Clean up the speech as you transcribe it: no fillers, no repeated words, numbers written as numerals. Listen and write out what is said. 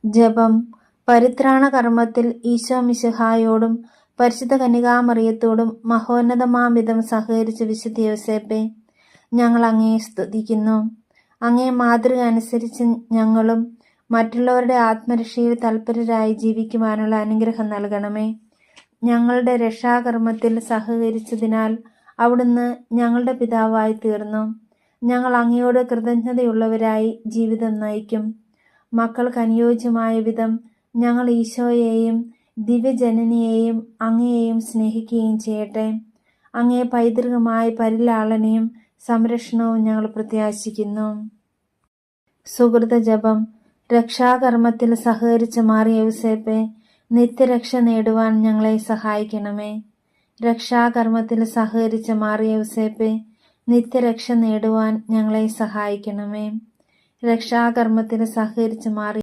ജപം. പരിത്രാണ കർമ്മത്തിൽ ഈശോ മിശിഹായോടും പരിശുദ്ധ കന്യകാമറിയത്തോടും മഹോന്നതമാംവിധം സഹകരിച്ച വിശുദ്ധ യൗസേപ്പേ, ഞങ്ങൾ അങ്ങയെ സ്തുതിക്കുന്നു. അങ്ങേ മാതൃക അനുസരിച്ച് ഞങ്ങളും മറ്റുള്ളവരുടെ ആത്മരക്ഷയിൽ തൽപരരായി ജീവിക്കുവാനുള്ള അനുഗ്രഹം നൽകണമേ. ഞങ്ങളുടെ രക്ഷാകർമ്മത്തിൽ സഹകരിച്ചതിനാൽ അവിടുന്ന് ഞങ്ങളുടെ പിതാവായി തീർന്നു. ഞങ്ങൾ അങ്ങയോട് കൃതജ്ഞതയുള്ളവരായി ജീവിതം നയിക്കും. മക്കൾക്ക് അനുയോജ്യമായ വിധം ഞങ്ങൾ ഈശോയെയും ദിവ്യജനനിയെയും അങ്ങയെയും സ്നേഹിക്കുകയും ചെയ്യട്ടെ. അങ്ങേ പൈതൃകമായ പരിലാളനയും സംരക്ഷണവും ഞങ്ങൾ പ്രത്യാശിക്കുന്നു. സുഹൃത ജപം. രക്ഷാകർമ്മത്തിൽ സഹകരിച്ച മാറിയ യൗസേപ്പേ, നിത്യരക്ഷ നേടുവാൻ ഞങ്ങളെ സഹായിക്കണമേ. രക്ഷാകർമ്മത്തിൽ സഹകരിച്ച മാറിയ യൗസേപ്പേ, നിത്യരക്ഷ നേടുവാൻ ഞങ്ങളെ സഹായിക്കണമേ. രക്ഷാകർമ്മത്തിൽ സഹകരിച്ച മാറിയ